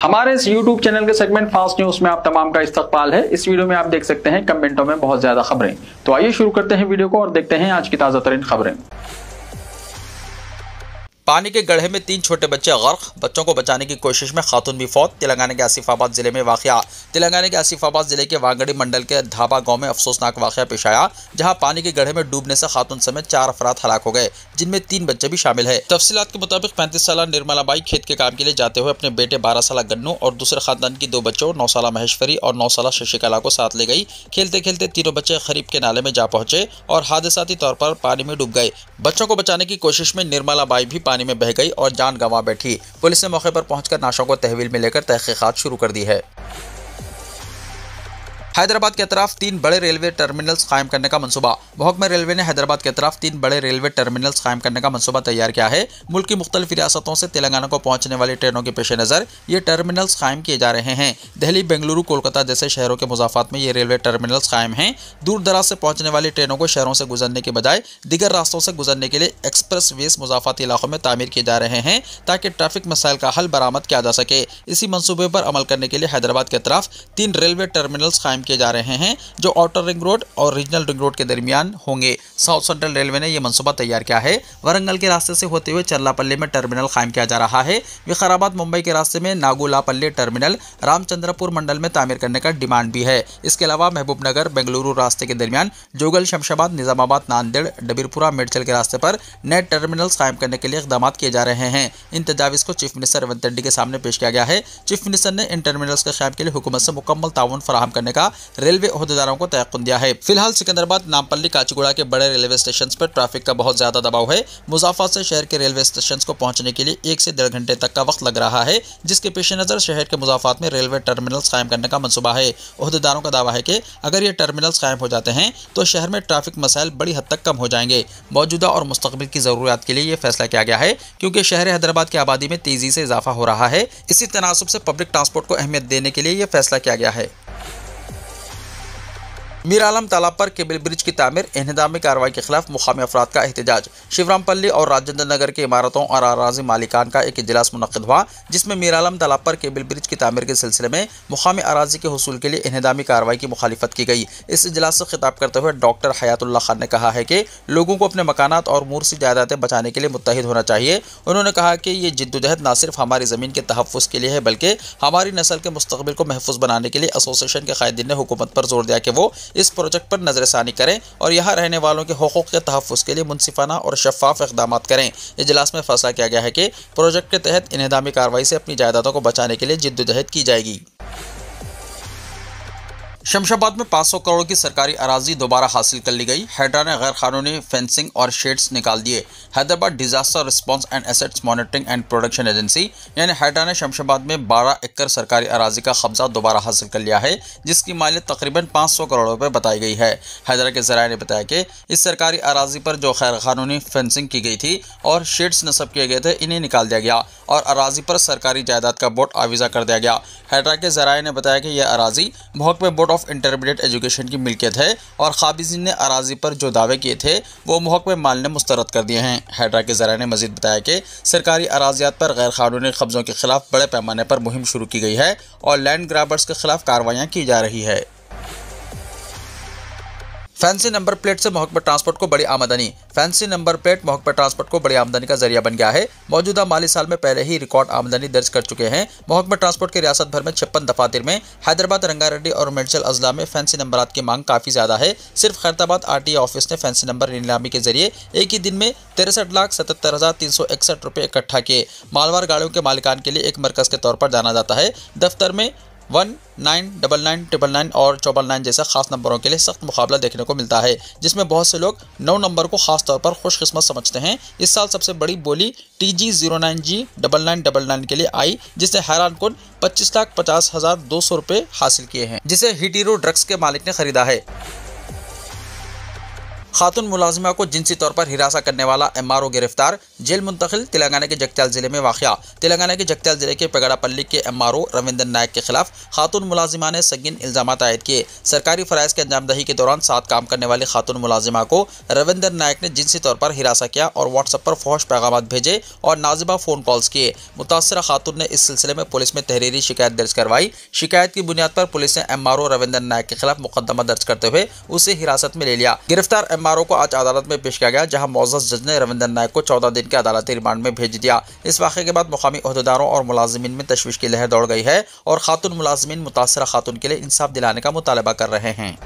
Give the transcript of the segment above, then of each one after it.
हमारे इस YouTube channel के सेगमेंट फास्ट न्यूज में आप तमाम का इस्तकबाल है। इस वीडियो में आप देख सकते हैं कमेंटों में बहुत ज्यादा खबरें। तो आइए शुरू करते हैं वीडियो को और देखते हैं आज की ताजा तरीन खबरें। पानी के गड्ढे में 3 छोटे बच्चे गर्क, बच्चों को बचाने की कोशिश में खातून भी फौत। तेलंगाना के आसिफाबाद जिले में वाकया। तेलंगाना के आसिफाबाद जिले के वागड़ी मंडल के धाबा गांव में अफसोसनाक वाकया पेश आया, जहां पानी के गड्ढे में डूबने से खातून समेत 4 अफराद हलाक हो गए, जिनमें 3 बच्चे भी शामिल है। तफसीलात के मुताबिक 35 साल निर्मला बाई खेत के काम के लिए जाते हुए अपने बेटे 12 साल गन्नू और दूसरे खानदान की 2 बच्चों 9 साल महेश्वरी और 9 साल शशिकला को साथ ले गई। खेलते खेलते तीनों बच्चे खरीब के नाले में जा पहुंचे और हादसाती तौर पर पानी में डूब गए। बच्चों को बचाने की कोशिश में निर्मला बाई भी पानी में बह गई और जान गंवा बैठी। पुलिस ने मौके पर पहुंचकर नाशों को तहवील में लेकर तहकीकात शुरू कर दी है। हैदराबाद के अतराफ 3 बड़े रेलवे टर्मिनल्स कायम करने का मंसूबा। महकमा रेलवे ने हैदराबाद के अतराफ 3 बड़े रेलवे टर्मिनल्स कायम करने का मंसूबा तैयार किया है। मुल्क की मुख्तलिफ रियासतों से तेलंगाना को पहुंचने वाली ट्रेनों के पेश नज़र ये टर्मिनल्स कायम किए जा रहे हैं। दिल्ली, बेंगलुरु, कोलकाता जैसे शहरों के मुजाफात में ये रेलवे टर्मिनल्स कायम हैं। दूर दराज से पहुंचने वाली ट्रेनों को शहरों से गुजरने के बजाय दीगर रास्तों से गुजरने के लिए एक्सप्रेस वेज मुजाफाती इलाकों में तामीर किए जा रहे हैं, ताकि ट्रैफिक मसाइल का हल बरामद किया जा सके। इसी मंसूबे पर अमल करने के लिए हैदराबाद के अतराफ 3 रेलवे टर्मिनल्स कायम किए जा रहे हैं, जो आउटर रिंग रोड और रीजनल रिंग रोड के दरमियान होंगे। साउथ सेंट्रल रेलवे ने यह मंसूबा तैयार किया है। वरंगल के रास्ते से होते हुए चल्लापल्ली में टर्मिनल कायम किया जा रहा है। विकाराबाद मुंबई के रास्ते में नागुलापल्ली टर्मिनल रामचंद्रपुर मंडल में तामीर करने का डिमांड भी है। इसके अलावा महबूबनगर बेंगलुरु रास्ते के दरमियान जोगल, शमशाबाद, निजामाबाद, नांदेड़, डबीरपुरा, मेडचल के रास्ते पर नए टर्मिनल्स कायम करने के लिए इकदाम किए जा रहे हैं। इन तजावीज़ को चीफ मिनिस्टर रेवंत रेड्डी के सामने पेश किया गया है। चीफ मिनिस्टर ने इन टर्मिनल्स के क़याम के लिए हुकूमत से मुकम्मल ताउन फराहम करने का रेलवे अहदेदारों को तयक़ुन दिया है। फिलहाल सिकंदराबाद, नामपल्ली, काचीगुड़ा के बड़े रेलवे स्टेशन पर ट्रैफिक का बहुत ज्यादा दबाव है। मुजाफा से शहर के रेलवे स्टेशन को पहुंचने के लिए 1 से 1.5 घंटे तक का वक्त लग रहा है, जिसके पेश नज़र शहर के मुजाफात में रेलवे टर्मिनल्स कायम करने का मंसूबा है। अहदेदारों का दावा है कि अगर ये टर्मिनल्स कायम हो जाते हैं तो शहर में ट्रैफिक मसाइल बड़ी हद तक कम हो जाएंगे। मौजूदा और मुस्तकबिल की ज़रूरियात के लिए ये फैसला किया गया है, क्योंकि शहर हैदराबाद की आबादी में तेजी से इजाफा हो रहा है। इसी तनासुब से पब्लिक ट्रांसपोर्ट को अहमियत देने के लिए यह फैसला किया गया है। मीर आलम तालाब पर केबल ब्रिज की तामीर, इन्हदामी कार्रवाई के खिलाफ मुकामी अफराद का एहतजाज। शिवरामपल्ली और राजेंद्र नगर के इमारतों और अराजी मालिकान का एक इजलास मुनक्किद हुआ, जिसमें मीर आलम तालाब पर केबल ब्रिज की तामीर के सिलसिले में मुकामी अराजी के हुसूल के लिए इन्हदामी कार्रवाई की मुखालिफत की गई। इस इजलास से खिताब करते हुए डॉक्टर हयातुल्लाह खान ने कहा है कि लोगों को अपने मकानात और मूर्सी जायदादें बचाने के लिए मुत्तहिद होना चाहिए। उन्होंने कहा कि ये जिद्दोजहद न सिर्फ हमारी ज़मीन के तहफ़्फ़ुज़ के लिए है, बल्कि हमारी नस्ल के मुस्तक़बिल को महफूज बनाने के लिए एसोसिएशन के कायदीन ने हुकूमत पर जोर दिया कि वो इस प्रोजेक्ट पर नजरसानी करें और यहाँ रहने वालों के हुकूक के तहफ़्फ़ुज़ के लिए मुनसिफाना और शफ़ाफ इक़दाम करें। इजलास में फैसला किया गया है कि प्रोजेक्ट के तहत इन्हदामी कार्रवाई से अपनी जायदादों को बचाने के लिए जिद्दोजहद की जाएगी। शमशाबाद में 500 करोड़ की सरकारी अराजी दोबारा हासिल कर ली गई। हैड्रा ने गैर कानूनी फेंसिंग और शेड्स निकाल दिए। Hyderabad disaster response and assets monitoring and production agency यानी हैड्रा ने शमशाबाद में 12 एकड़ सरकारी अराजी का कब्जा दोबारा हासिल कर लिया है, जिसकी मालियत तकरीबन 500 करोड़ रुपए बताई गई है। हैदरा के ज़राए ने बताया कि इस सरकारी अराजी पर जो गैर कानूनी फेंसिंग की गई थी और शेड्स नस्ब किए गए थे, इन्हें निकाल दिया गया और अराजी पर सरकारी जायदाद का बोर्ड आविज़ा कर दिया गया। हैड्रा के ज़राए ने बताया कि यह अराजी महकमे बोर्ड ऑफ इंटरमीडिएट एजुकेशन की मिल्कियत है और काबिज़ीन ने अराजी पर जो दावे किए थे वो महकमे माल ने मुस्तरद कर दिए हैं। हैड्रा के ज़राए ने मज़ीद बताया कि सरकारी अराजियात पर गैर कानूनी कब्ज़ों के खिलाफ बड़े पैमाने पर मुहिम शुरू की गई है और लैंड ग्रैबर्स के खिलाफ कार्रवाइयाँ की जा रही है। फैंसी नंबर प्लेट से महकमा ट्रांसपोर्ट को बड़ी आमदनी। फैंसी नंबर प्लेट महकमा ट्रांसपोर्ट को बड़ी आमदनी का जरिया बन गया है। मौजूदा माली साल में पहले ही रिकॉर्ड आमदनी दर्ज कर चुके हैं। महकमा ट्रांसपोर्ट के रियासत भर में 56 दफातर में हैदराबाद, रंगारेड्डी और मेडचल अजला में फैंसी नंबरात की मांग काफ़ी ज़्यादा है। सिर्फ खैरताबाद RTA ऑफिस ने फैंसी नंबर नीलामी के जरिए एक ही दिन में 63,77,361 रुपये इकट्ठा किए। मालवार गाड़ियों के मालिकान के लिए एक मरकज़ के तौर पर जाना जाता है। दफ्तर में 199999 और 499 जैसे खास नंबरों के लिए सख्त मुकाबला देखने को मिलता है, जिसमें बहुत से लोग 9 नंबर को खास तौर पर खुशकिस्मत समझते हैं। इस साल सबसे बड़ी बोली TG09G 9999 के लिए आई, जिसने हैरान कुन 25,50,200 रुपये हासिल किए हैं, जिसे हीटीरो ड्रग्स के मालिक ने खरीदा है। खातून मुलाजिमा को जिनसी तौर पर हिरासा करने वाला MRO गिरफ्तार, जेल मुंतकिल। तेलंगाना के जगत्याल जिले में वाक़या। तेलंगाना के जगत्याल जिले के पेगड़ापल्ली के MRO रविंद्र नायक के खिलाफ खातून मुलाजिमा ने संगीन इल्जामात आयद किए। सरकारी फराइज की अंजामदही के दौरान साथ काम करने वाली खातून मुलाजिमा को रविंद्र नायक ने जिनसी तौर पर हिरासा किया और व्हाट्सएप पर फौश पैगाम भेजे और नाजिबा फ़ोन कॉल्स किए। मुतासरा खातून ने इस सिलसिले में पुलिस में तहरीरी शिकायत दर्ज करवाई। शिकायत की बुनियाद पर पुलिस ने MRO रविंद्र नायक के खिलाफ मुकदमा दर्ज करते हुए उसे हिरासत में ले लिया। गिरफ्तार MRO को आज अदालत में पेश किया गया, जहां मौजूद जज ने रविंद्र नायक को 14 दिन के अदालती रिमांड में भेज दिया। इस वाक़े के बाद मुकामी ओहदेदारों और मुलाजिमीन में तशवीश की लहर दौड़ गई है और खातून मुलाजिमीन मुतासरा खातून के लिए इंसाफ दिलाने का मुतालबा कर रहे हैं।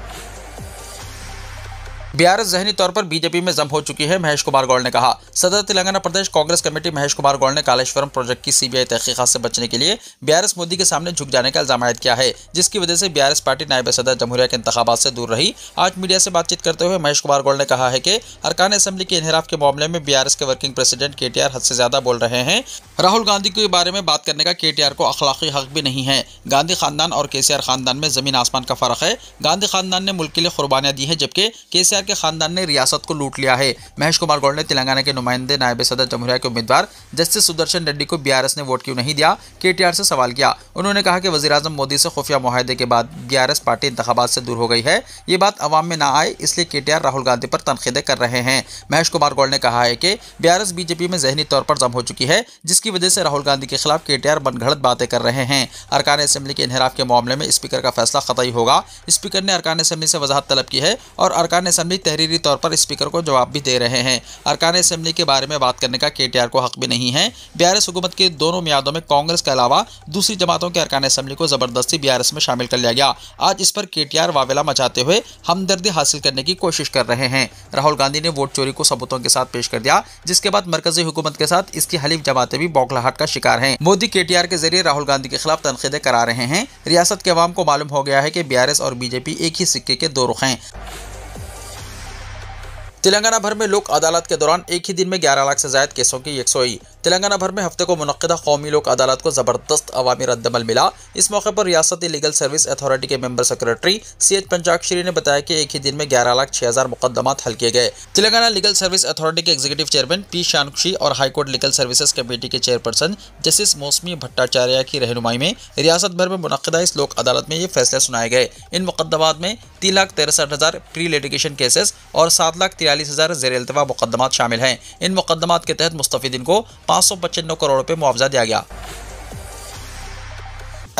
BRS ज़हनी तौर पर बीजेपी में जम हो चुकी है, महेश कुमार गौड़ ने कहा। सदर तेलंगाना प्रदेश कांग्रेस कमेटी महेश कुमार गौड़ ने कालेश्वरम प्रोजेक्ट की CBI तहकीकात से बचने के लिए BRS मोदी के सामने झुक जाने का इल्जाम आयद किया है, जिसकी वजह से BRS पार्टी नायब सदर जमहूरिया के इंतखाबात से दूर रही। आज मीडिया से बातचीत करते हुए महेश कुमार गौड़ ने कहा है कि अरकान असेंबली के इन्हिराफ के मामले में BRS के वर्किंग प्रेसिडेंट KTR हद से ज्यादा बोल रहे हैं। राहुल गांधी के बारे में बात करने का KTR को अखलाकी हक भी नहीं है। गांधी खानदान और KCR खानदान में जमीन आसमान का फर्क है। गांधी खानदान ने मुल्क के लिए कुर्बानियां दी है, जबकि KCR के खानदान ने रियासत को लूट लिया है। महेश कुमार गौड़ ने तेलंगाना के नुमाइंदे नायब सदर जमहूरिया के उम्मीदवार जस्टिस सुदर्शन रेड्डी को BRS ने वोट क्यों नहीं दिया, KTR से सवाल किया। उन्होंने कहा कि वज़ीर-ए-आज़म मोदी से खुफिया मुआहदे के बाद BRS पार्टी इंतखाबात से दूर हो गई है। ये बात अवाम में ना आए, इसलिए KTR राहुल गांधी पर तनकीदें कर रहे हैं। महेश कुमार गौड़ ने कहा है कि BRS बीजेपी में ज़हनी तौर पर जम हो चुकी है, जिसकी वजह से राहुल गांधी के खिलाफ KTR बनगढ़ंत बातें कर रहे हैं। अरकान असेंबली के इन्हिराफ के मामले में स्पीकर का फैसला कतई होगा। स्पीकर ने अरकान असेंबली से वजाहत तलब की है और अरकान असेंबली तहरीरी तौर पर स्पीकर को जवाब भी दे रहे हैं। अरकान असेंबली के बारे में बात करने का KTR को हक भी नहीं है। BRS हुकूमत के दोनों मियादों में कांग्रेस के अलावा दूसरी जमातों के अरकान असेंबली को जबरदस्ती BRS में शामिल कर लिया गया। आज इस पर KTR वावेला मचाते हुए हमदर्दी हासिल करने की कोशिश कर रहे हैं। राहुल गांधी ने वोट चोरी को सबूतों के साथ पेश कर दिया, जिसके बाद मरकजी हुकूमत के साथ इसकी हलीफ जमातें भी बौखलाहट का शिकार हैं। मोदी KTR के जरिए राहुल गांधी के खिलाफ तनकीदें करा रहे हैं। रियासत के अवाम को मालूम हो गया है कि BRS और BJP एक ही सिक्के के दो रुख हैं। तेलंगाना भर में लोक अदालत के दौरान एक ही दिन में 11 लाख से ज्यादा केसों की यकसोई। तेलंगाना भर में हफ्ते को मुनक्किदा कौमी लोक अदालत को जबरदस्त अवामी रद्दमल मिला। इस मौके पर रियासती लीगल सर्विस अथॉरिटी के मेंबर सेक्रेटरी CH पंचाक्षरी ने बताया कि एक ही दिन में 11,06,000 मुकदमात हल किए गए। तेलंगाना लीगल सर्विस अथॉरिटी के एग्जीक्यूटिव चेयरमैन P शानुक्षी और हाईकोर्ट लीगल सर्विसेज कमेटी के चेयरपर्सन जस्टिस मौसमी भट्टाचार्य की रहनुमाई में रियासत भर में मुनक्किदा इस लोक अदालत में ये फैसले सुनाए गए। इन मुकदमात में 3,63,000 प्री लिटिगेशन केसेस और 7,43,000 ज़ेर इल्तिवा मुकदमात शामिल हैं। इन मुकदमात के तहत मुस्तफिदीन को 595 करोड़ रुपए मुआवजा दिया गया।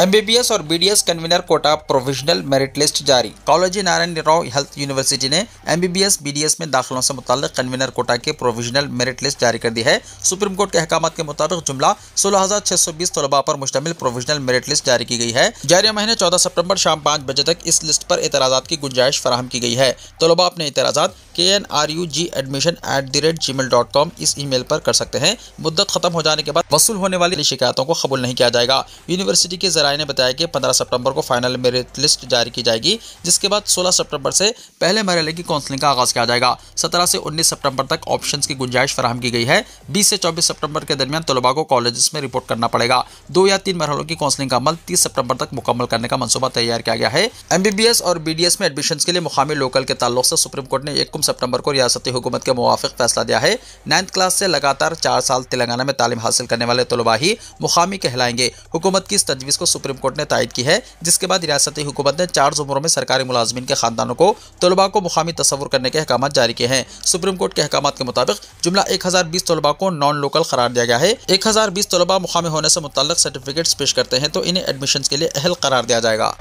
MBBS और BDS convener quota provisional merit list जारी। College Narayan Rao health university ने MBBS BDS में दाखिलों से मुताल्लिक कन्वीनर कोटा की प्रोविजनल मेरिट लिस्ट जारी कर दी है। सुप्रीम कोर्ट के अहकाम के मुताबिक जुमला 16,620 तलबा पर मुश्तमिल प्रोविजनल मेरिट लिस्ट जारी की गई है। जारी महीने 14 सितंबर शाम 5 बजे तक इस लिस्ट पर एतराज़ात की गुंजाइश फराहम की गई है। तलबा अपने एतराज़ात knrugadmission@gmail.com इस ईमेल पर कर सकते हैं। मुद्दत खत्म हो जाने के बाद वसूल होने वाली शिकायतों को कबूल नहीं किया जाएगा। यूनिवर्सिटी के जराये ने बताया कि 15 सितंबर को फाइनल मेरिट लिस्ट जारी की जाएगी, जिसके बाद 16 सितंबर से पहले मरहले की काउंसलिंग का आगाज किया जाएगा। 17 से 19 सितंबर तक ऑप्शंस की गुंजाइश फराहम की गई है। 20 से 24 सितंबर के दरमियान तलबा को कॉलेजेस में रिपोर्ट करना पड़ेगा। 2 या 3 मरहलों की काउंसलिंग का अमल 30 सितंबर तक मुकम्मल करने का मंसूबा तैयार किया गया है। MBBS और BDS में एडमिशन के लिए मुकामी लोकल के ताल्लुक से सुप्रीम कोर्ट ने 1 सितंबर को रियासती हुकूमत के मुवाफिक फैसला दिया है। 9th क्लास से लगातार 4 साल तेलंगाना में तालीम हासिल करने वाले तलबा ही मुकामी कहलाएंगे। हुकूमत की इस तजवीज़ को सुप्रीम कोर्ट ने तायद की है, जिसके बाद रियासती हुकूमत ने 4 ज़ुमरों में सरकारी मुलाजमीन के खानदानों को तलबा को मुकामी तस्वुर करने के अहकाम जारी किए हैं। सुप्रीम कोर्ट के अहकाम के मुताबिक जुमला 1020 तलबा को नॉन लोकल करार दिया गया है। 1020 तलबा मुकामी होने से मुतल्लिक सर्टिफिकेट्स पेश करते हैं तो इन्हें एडमिशन के लिए अहल करार दिया जाएगा।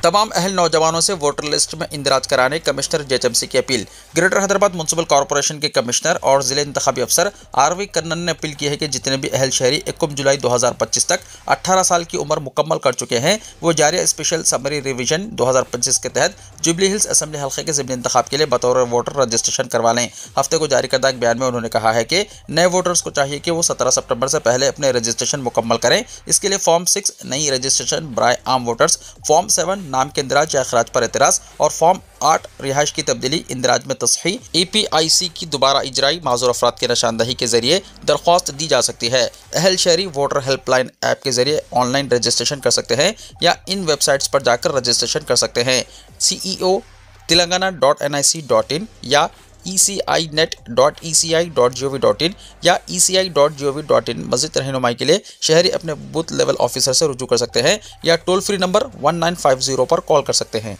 तमाम अहल नौजवानों से वोटर लिस्ट में इंदराज कराने कमिश्नर JHMC की appeal. Greater Hyderabad municipal corporation के कमिश्नर और जिले इंतखाबी अफसर RV कन्नन ने अपील की है कि जितने भी अहल शहरी 1 जुलाई 2025 तक 18 साल की उम्र मुकम्मल कर चुके हैं, वो जारी स्पेशल समरी रिवीजन 2025 के तहत जुबली हिल्स असेंबली हल्के के ज़िमनी इंतखाब के लिए बतौर वोटर रजिस्ट्रेशन करवा लें। हफ्ते को जारी करदा एक बयान में उन्होंने कहा है कि नए वोटर्स को चाहिए कि वो 17 सितंबर से पहले अपने रजिस्ट्रेशन मुकम्मल करें। इसके लिए फॉर्म 6 नई रजिस्ट्रेशन बराए आम वोटर्स, फॉर्म 7 नाम के इंदराज या अखराज पर एतराज़ और फॉर्म 8 रिहाइश की तब्दीली इंदराज में तस्हीह EPIC की दोबारा इजराई माजूर अफराद की निशानदही के जरिए दरख्वास्त दी जा सकती है। अहल शहरी वोटर हेल्पलाइन ऐप के जरिए ऑनलाइन रजिस्ट्रेशन कर सकते हैं या इन वेबसाइट्स पर जाकर रजिस्ट्रेशन कर सकते हैं। CEO telangana.nic.in या ecinet.eci.gov.in या eci.gov.in। मज़ीद रहनुमाई के लिए शहरी अपने बूथ लेवल ऑफिसर से रुजू कर सकते हैं या टोल फ्री नंबर 1950 पर कॉल कर सकते हैं।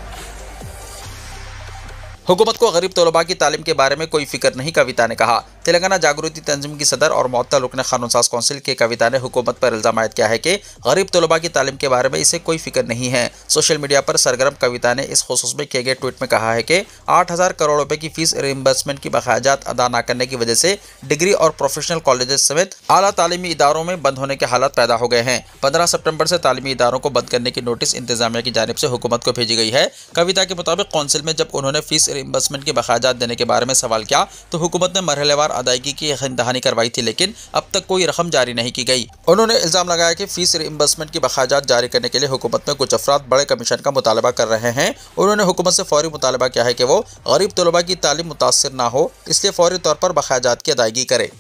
हुकूमत को गरीब तलबा की तालीम के बारे में कोई फिक्र नहीं, कविता ने कहा। तेलंगाना जागृति तंजीम की सदर और मुअत्तल रुकन कानून साज कौंसिल के कविता ने हुकूमत पर इल्जाम आयद किया है कि गरीब तलबा की तालीम के बारे में इसे कोई फिक्र नहीं है। सोशल मीडिया पर सरगर्म कविता ने इस खुसूस में किए गए ट्वीट में कहा है कि 8,000 करोड़ रुपए की फीस रिइंबर्समेंट की बकायाजात अदा न करने की वजह से डिग्री और प्रोफेशनल कॉलेजेस समेत आला तालीमी इदारों में बंद होने के हालात पैदा हो गए हैं। 15 सितंबर से तालीमी इदारों को बंद करने की नोटिस इंतजामिया की जानिब से हुकूमत को भेजी गई है। कविता के मुताबिक कौंसिल में जब उन्होंने फीस रिइंबर्समेंट की बकायाजात देने के बारे में सवाल किया तो हुकूमत ने मरहलेवार अदायगी की दहानी करवाई थी, लेकिन अब तक कोई रकम जारी नहीं की गई। उन्होंने इल्जाम लगाया कि फीस रिइंबर्समेंट की बकायाजात जारी करने के लिए हुकूमत में कुछ अफराद बड़े कमीशन का मुतालबा कर रहे हैं। उन्होंने हुकूमत से फौरी मुतालबा किया है कि वो गरीब तलबा की तालीम मुतासिर ना हो, इसलिए फौरी तौर पर बकायाजात की अदायगी करे।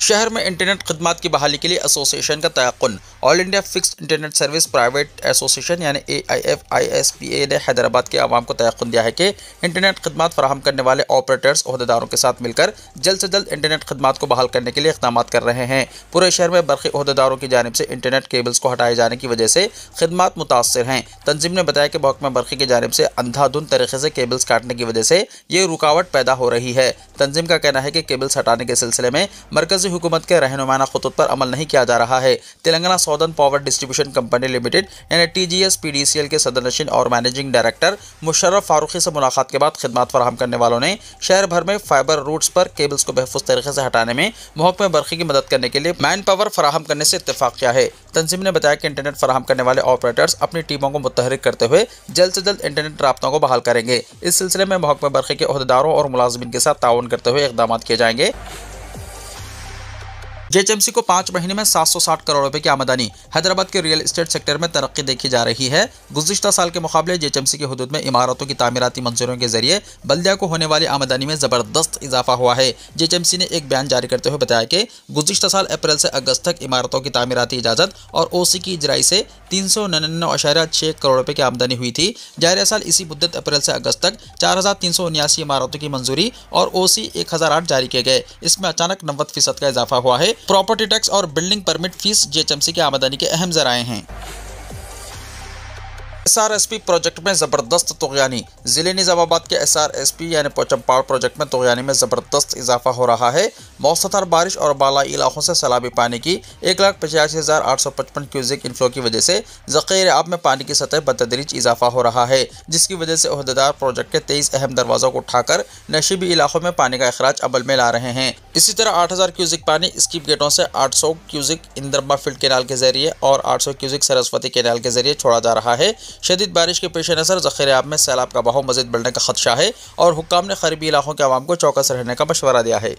शहर में इंटरनेट खदमात की बहाली के लिए एसोसिएशन का तयक्कुन। All India fixed internet service private association यानी AIFISPA ने हैदराबाद के आवाम को तयक्कुन दिया है कि इंटरनेट खदमात फराहम करने वाले ऑपरेटर्स ओहदेदारों के साथ मिलकर जल्द से जल्द इंटरनेट खदमात को बहाल करने के लिए इक़दाम कर रहे हैं। पूरे शहर में बरक़ी ओहदेदारों की जानिब से इंटरनेट केबल्स को हटाए जाने की वजह से खदमात मुतासर हैं। तंजीम ने बताया कि महकमा बरक़ी की जानिब से अंधाधुंध तरीके से केबल्स काटने की वजह से ये रुकावट पैदा हो रही है। तंजीम का कहना है कि केबल्स हटाने के सिलसिले में मरकज़ी हुकूमत के रहनुमाना खुतूत पर अमल नहीं किया जा रहा है। Telangana सौदर्न power distribution company limited यानी TGS PDCL के सदरनशीन और मैनेजिंग डायरेक्टर मुशर्रफ फारूकी से मुलाकात के बाद खिदमत फराहम करने वालों ने शहर भर में फाइबर रूट्स पर केबल्स को महफूज तरीके से हटाने में महकमे बरक़ी की मदद करने के लिए मैन पावर फराहम करने से इत्तेफाक किया है। तंजीम ने बताया कि इंटरनेट फराहम करने वाले ऑपरेटर्स अपनी टीमों को मुतहरिक करते हुए जल्द से जल्द इंटरनेट राब्तों को बहाल करेंगे। इस सिलसिले में महकमे बरक़ी के ओहदेदारों और मुलाजिमीन के साथ ताउन करते हुए इक़दाम किए जाएंगे। JHMC को 5 महीने में 760 करोड़ रुपए की आमदनी। हैदराबाद के रियल एस्टेट सेक्टर में तरक्की देखी जा रही है। गुज़िश्ता साल के मुकाबले JHMC के हुदूद में इमारतों की तामीराती मंजूरियों के जरिए बल्दिया को होने वाली आमदनी में ज़बरदस्त इजाफा हुआ है। JHMC ने एक बयान जारी करते हुए बताया कि गुज़िश्ता साल अप्रैल से अगस्त तक इमारतों की तामीराती इजाज़त और OC की इजराई से 399.6 करोड़ रुपए की आमदनी हुई थी। जारी साल इसी मुद्दत अप्रैल से अगस्त तक 4,379 इमारतों की मंजूरी और OC 1008 जारी किए गए। इसमें अचानक 90% का इजाफा हुआ है। प्रॉपर्टी टैक्स और बिल्डिंग परमिट फीस JHMC की आमदनी के अहम ज़राए हैं। SRSP प्रोजेक्ट में ज़बरदस्त तुग़यानी। ज़िले निज़ामाबाद के SRSP यानी पोचमपाड़ प्रोजेक्ट में तुग़यानी में ज़बरदस्त इजाफा हो रहा है। मौसलाधार बारिश और बालाई इलाकों से सैलाबी पानी की 1,85,855 क्यूजिक इनफ्लो की वजह से ज़ख़ीरे आब में पानी की सतह बतदरीज इजाफा हो रहा है, जिसकी वजह से ओहदेदार प्रोजेक्ट के 23 अहम दरवाज़ों को उठाकर नशीबी इलाकों में पानी का अखराज अमल में ला रहे हैं। इसी तरह 8,000 क्यूजिक पानी स्कीप गेटों से 800 क्यूजिक इंद्रम्बा फील्ड कैनाल के जरिए और 800 क्यूजिक सरस्वती कैनाल के जरिए छोड़ा जा रहा है। शदीद बारिश के पेश नज़र ज़ख़ीरे आब में सैलाब का बहाव मज़ीद बढ़ने का खदशा है और हुक्काम ने करीबी इलाकों के अवाम को चौकस रहने का मशवरा दिया है।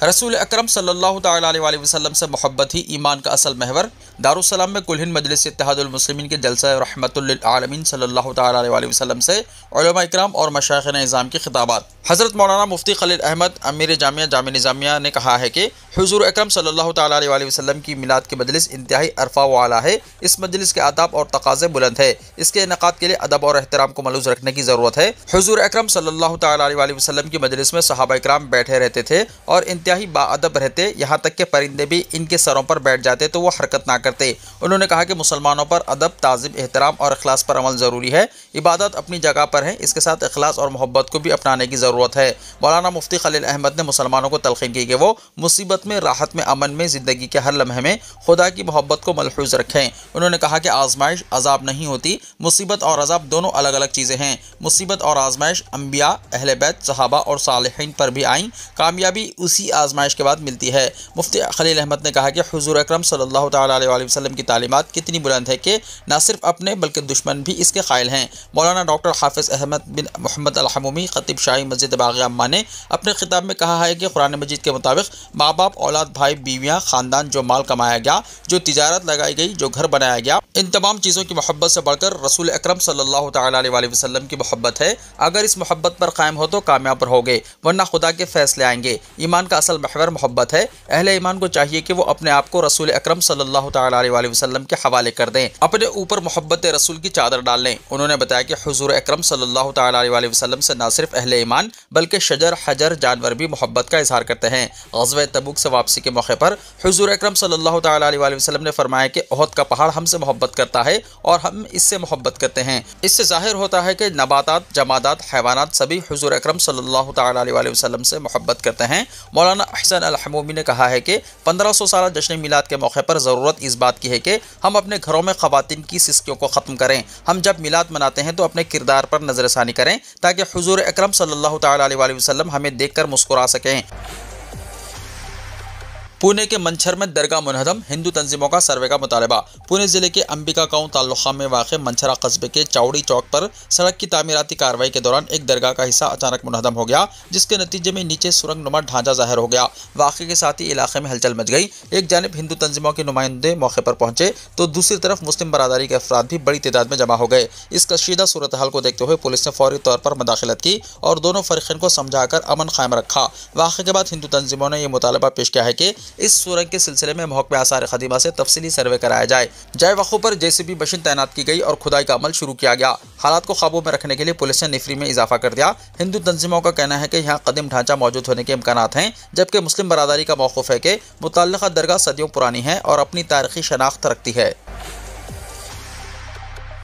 रसूल अकरम सल्लल्लाहु तआला अलैहि वसल्लम से मोहब्बत ही ईमान का असल महवर। दारुस्सलाम में कुल हिंद मजलिस इत्तेहादुल मुस्लिमीन के जलसा रहमतुल लिल आलमीन सल्लल्लाहु तआला अलैहि वसल्लम से उलमा इकराम और मशाइख़ निज़ाम की खिताबात। हज़रत मौलाना मुफ्ती खलील अहमद अमीर जामिया जामिया निज़ामिया ने कहा है कि हुज़ूर अकरम सल्लल्लाहु तआला अलैहि वसल्लम की मिलाद की मजलिस इंतहाई अरफा व आला है। इस मजलिस के आदाब और तकाज़े बुलंद है। इसके इनेकाद के लिए अदब और एहतराम को मलूज़ रखने की ज़रूरत है। हुज़ूर अकरम सल्लल्लाहु तआला अलैहि वसल्लम की मजलिस में सहाबा इकराम बैठे रहते थे और इंतहाई बाअदब रहते, यहाँ तक के परिंदे भी इनके सरों पर बैठ जाते तो वो हरकत ना करते। उन्होंने कहा कि मुसलमानों पर अदब, ताज़ीम, एहतराम और इखलास पर अमल ज़रूरी है। इबादत अपनी जगह पर है, इसके साथ इखलास और मोहब्बत को भी अपनाने की ज़रूरत है। मौलाना मुफ्ती खलील अहमद ने मुसलमानों को तलक़ीन की कि वो मुसीबत में, राहत में, अमन में, ज़िंदगी के हर लम्हे में खुदा की मोहब्बत को मलहूज़ रखें। उन्होंने कहा कि आजमाइश अजाब नहीं होती, मुसीबत और अजाब दोनों अलग अलग चीज़ें हैं। मुसीबत और आजमाइश अम्बिया, अहले बैत, सहाबा और सालिहीन पर भी आई, कामयाबी उसी आजमाइश के बाद मिलती है। मुफ्ती खलील अहमद ने कहा कि हुज़ूर अकरम सल्लल्लाहु तआला अलैहि वसल्लम की तालीमात कितनी बुलंद है कि न सिर्फ अपने बल्कि दुश्मन भी इसके कायल हैं। मौलाना डॉक्टर हाफिज़ अहमद बिन मोहम्मद अल हमूमी खतीब शाही मस्जिद बाग़ अम्मा ने अपने खिताब में कहा है कि कुरान मजीद के मुताबिक माँ बाप, औलाद, भाई, बीवियाँ, ख़ानदान, जो माल कमाया गया, जो तिजारत लगाई गई, जो घर बनाया गया, इन तमाम चीज़ों की मोहब्बत से बढ़कर रसूल अकरम सल्लल्लाहु तआला अलैहि वसल्लम की मोहब्बत है। अगर इस मोहब्बत पर कायम हो तो कामयाब रहोगे, वरना खुदा के फैसले आएंगे। ईमान का असल महवर मोहब्बत है। अहले ईमान को चाहिए कि वो अपने आप को रसूल अकरम सल्लल्लाहु तआला अलैहि वसल्लम के हवाले कर दें, अपने ऊपर मोहब्बत रसूल की चादर डाल लें। उन्होंने बताया कि हुजूर अकरम सल्लल्लाहु तआला अलैहि वसल्लम से न सिर्फ अहले ईमान बल्कि शजर, हजर, जानवर भी मोहब्बत का इजहार करते हैं। ग़ज़वा तबूक से वापसी के मौके पर हुजूर अकरम सल्लल्लाहु तआला अलैहि वसल्लम ने फरमाया कि ओहद का पहाड़ हमसे मोहब्बत करता है और हम इससे मोहब्बत करते हैं। इससे जाहिर होता है कि नबातात, जमादात, हैवानात सभी हुजूर अकरम सल्लल्लाहु तआला अलैहि वसल्लम से मोहब्बत करते हैं। मौलाना अहसन अल-हमूमी ने कहा है कि 1500 साल जश्न मिलाद के मौके पर ज़रूरत इस बात की है कि हम अपने घरों में ख़वातीन की सिस्कियों को ख़त्म करें। हम जब मिलाद मनाते हैं तो अपने किरदार पर नज़रसानी करें ताकि हुजूर अकरम सल्लल्लाहु तआला अलैहि वसल्लम हमें देखकर मुस्कुरा सकें। पुणे के मंछर में दरगाह मुनहदम, हिंदू तंजीमों का सर्वे का मुतालबा। पुणे जिले के अंबिका गांव ताल्लुका में वाक़े मंछरा कस्बे के चावड़ी चौक पर सड़क की तामीराती कार्रवाई के दौरान एक दरगाह का हिस्सा अचानक मुनहदम हो गया, जिसके नतीजे में नीचे सुरंग नुमा ढांचा जाहिर हो गया। वाक़े के साथ ही इलाके में हलचल मच गई। एक जानिब हिंदू तंजीमों के नुमाइंदे मौके पर पहुंचे तो दूसरी तरफ मुस्लिम बरादरी के अफराद भी बड़ी तादाद में जमा हो गए। इस कशीदा सूरत हाल को देखते हुए पुलिस ने फौरी तौर पर मुदाखलत की और दोनों फरीक़ैन को समझाकर अमन कायम रखा। वाक़े के बाद हिंदू तंजीमों ने यह मुतालबा पेश किया है कि इस सुरंग के सिलसिले में महकमे आसार खदीमा से तफसीली सर्वे कराया जाए। जाए वक़्फ़ों पर JCB मशीन तैनात की गई और खुदाई का अमल शुरू किया गया। हालात को काबू में रखने के लिए पुलिस ने निफरी में इजाफा कर दिया। हिंदू तंजीमों का कहना है कि यहाँ कदीम ढांचा मौजूद होने के इम्कानात हैं, जबकि मुस्लिम बरादरी का मौक़िफ़ है कि मुतल्लिक़ा दरगाह सदियों पुरानी है और अपनी तारीख़ी शनाख्त रखती है।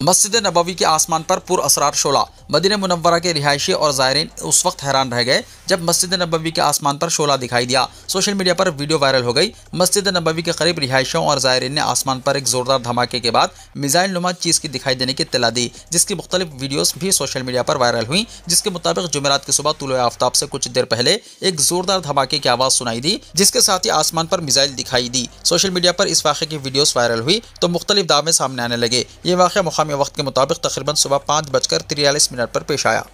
मस्जिद नबवी के आसमान पर पुरअसरार शोला। मदीना मुनव्वरा के रिहायशी और ज़ायरीन उस वक्त हैरान रह गए जब मस्जिद नबवी के आसमान पर शोला दिखाई दिया। सोशल मीडिया पर वीडियो वायरल हो गई। मस्जिद नबवी के करीब रिहायशियों और ज़ायरीन ने आसमान पर एक ज़ोरदार धमाके के बाद मिसाइल नुमा चीज़ की दिखाई देने की इत्तला दी, जिसकी मुख्तलिफ वीडियोज़ भी सोशल मीडिया पर वायरल हुई। जिसके मुताबिक जुमेरात की सुबह तुलुए आफ्ताब से कुछ देर पहले एक ज़ोरदार धमाके की आवाज़ सुनाई दी, जिसके साथ ही आसमान पर मिसाइल दिखाई दी। सोशल मीडिया पर इस वाक़े की वीडियोज़ वायरल हुई तो मुख्तलिफ दावे सामने आने लगे। ये वाक़या मुक़ामी वक्त के मुताबिक तकरीबन सुबह 5:43 पर पेश आया।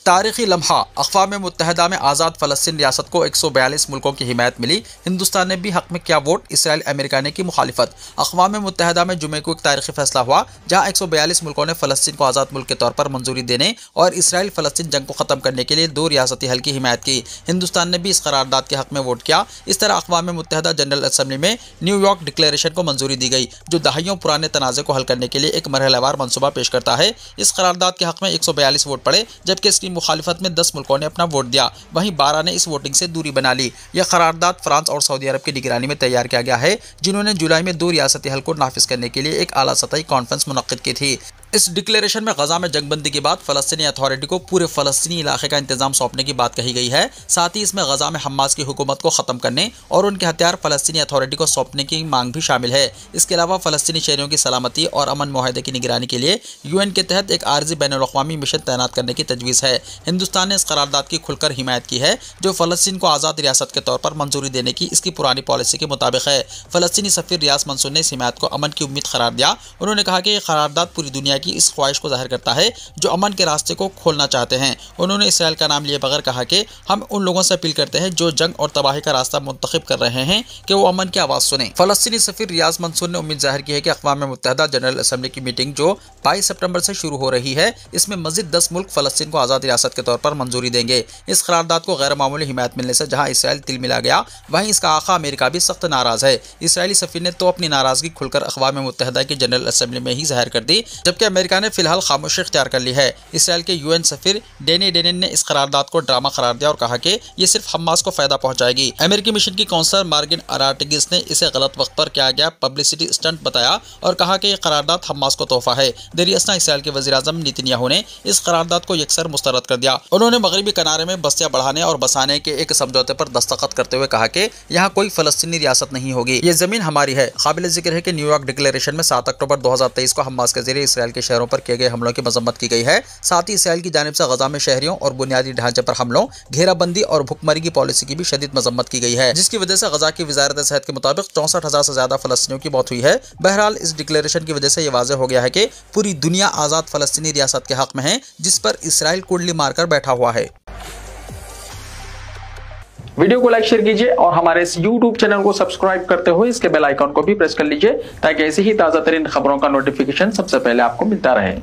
तारीख़ी लम्हा, अक़वाम मुत्तहिदा में आज़ाद फ़लस्तीन रियासत को 142 मुल्कों की हिमायत मिली। हिंदुस्तान ने भी हक़ में किया वोट, इसराइल अमेरिका ने की मुखालिफत। अक़वाम मुत्तहिदा में जुमे को एक तारीख़ी फ़ैसला हुआ जहाँ 142 मुल्कों ने फ़लस्तीन को आज़ाद मुल्क के तौर पर मंजूरी देने और इसराइल फ़लस्तीन जंग को ख़त्म करने के लिए 2 रियासती हल की हिमायत की। हिंदुस्तान ने भी इस करारदाद के हक़ में वोट किया। इस तरह अक़वाम मुत्तहिदा जनरल असम्बली में न्यूयॉर्क डिक्लेरेशन को मंजूरी दी गई, जो दहाइयों पुराने तनाज़े को हल करने के लिए एक मरहलेवार मनसूबा पेश करता है। इस करारदाद के हक़ में 142 वोट पड़े, जबकि इसकी मुखालिफत में 10 मुल्कों ने अपना वोट दिया। वहीं 12 ने इस वोटिंग से दूरी बना ली। यह करारदाद फ्रांस और सऊदी अरब की निगरानी में तैयार किया गया है, जिन्होंने जुलाई में 2 रियासती हल को नाफिज करने के लिए एक आला सतही कॉन्फ्रेंस मुनक्किद की थी। इस डिक्लेरेशन में गजा में जंगबंदी के बाद फ़लस्तीनी अथॉरिटी को पूरे फ़लस्तीनी इलाके का इंतजाम सौंपने की बात कही गई है। साथ ही इसमें गजा में हमास की हुकूमत को ख़त्म करने और उनके हथियार फ़लस्तीनी अथॉरिटी को सौंपने की मांग भी शामिल है। इसके अलावा फ़लस्तीनी शहरियों की सलामती और अमन मुआहदे की निगरानी के लिए UN के तहत एक आर्जी बैनुल-अक़वामी मिशन तैनात करने की तजवीज़ है। हिंदुस्तान ने इस करारदाद की खुलकर हिमायत की है, जो फ़लस्तीन को आज़ाद रियासत के तौर पर मंजूरी देने की इसकी पुरानी पॉलिसी के मुताबिक है। फ़लस्तीनी सफ़ीर रियाज मंसूर ने इस हिमायत को अमन की उम्मीद करार दिया। उन्होंने कहा कि यह करारदाद पूरी दुनिया की इस ख्वाहिश को करता है जो अमन के रास्ते को खोलना चाहते हैं। उन्होंने इसराइल का नाम लिए बगैर कहा कि हम उन लोगों से अपील करते हैं जो जंग और तबाही का रास्ता मुंतखब कर रहे हैं कि वो अमन की आवाज़ सुने। फ़लस्तीनी सफ़ीर रियाज मंसूर ने उम्मीद जाहिर की है कि अक़वाम मुत्तहिदा जनरल असम्बली की मीटिंग जो 22 सितंबर से शुरू हो रही है, इसमें मज़ीद 10 मुल्क फ़लस्तीन को आज़ाद रियासत के तौर पर मंजूरी देंगे। इस करारदाद को गैर मामूली हिमायत मिलने से जहाँ इसराइल तिल मिला गया, वहीं इसका आका अमेरिका भी सख्त नाराज़ है। इसराइली सफ़ीर ने तो अपनी नाराज़गी खुलकर अक़वाम मुत्तहिदा की जनरल असम्बली में ही जाहिर कर दी, जबकि अमेरिका ने फिलहाल खामोशी इख्तियार कर ली है। इसराइल के UN सफ़ीर डेनी डेनिन ने इस करारदाद को ड्रामा करार दिया और कहा कि ये सिर्फ हमास को फायदा पहुंचाएगी। अमेरिकी मिशन की काउंसलर मार्गिन अराटिगिस ने इसे गलत वक्त पर किया गया पब्लिसिटी स्टंट बताया और कहा कि यह करारदाद हमास को तोहफा है। देरी असना इसराइल के वज़ीर-ए-आज़म नेतन्याहू ने इस करारदाद को यकसर मुस्तरद कर दिया। उन्होंने मगरबी किनारे में बस्तियां बढ़ाने और बसाने के एक समझौते पर दस्तखत करते हुए कहा कि यहाँ कोई फ़लस्तीनी रियासत नहीं होगी, ये ज़मीन हमारी है। काबिल ज़िक्र है कि न्यूयॉर्क डिक्लेरेशन में 7 अक्टूबर 2023 को हमास के ज़रिए इसराइल के शहरों पर किए गए हमलों की मजम्मत की गई है। साथ ही इसराइल की जानिब से गजा में शहरियों और बुनियादी ढांचे पर हमलों, घेराबंदी और भुखमरी की पॉलिसी की भी शदीद मजम्मत की गई है, जिसकी वजह से गजा की वजारत सेहत के मुताबिक 64,000 से ज्यादा फलस्तीनियों की मौत हुई है। बहरहाल इस डिक्लेरेशन की वजह से यह वाज़ेह हो गया है कि पूरी दुनिया आज़ाद फलस्तीनी रियासत के हक में है, जिस पर इसराइल कुंडली मारकर बैठा हुआ है। वीडियो को लाइक शेयर कीजिए और हमारे इस YouTube चैनल को सब्सक्राइब करते हुए इसके बेल आइकॉन को भी प्रेस कर लीजिए, ताकि ऐसी ही ताज़ा तरीन खबरों का नोटिफिकेशन सबसे पहले आपको मिलता रहे।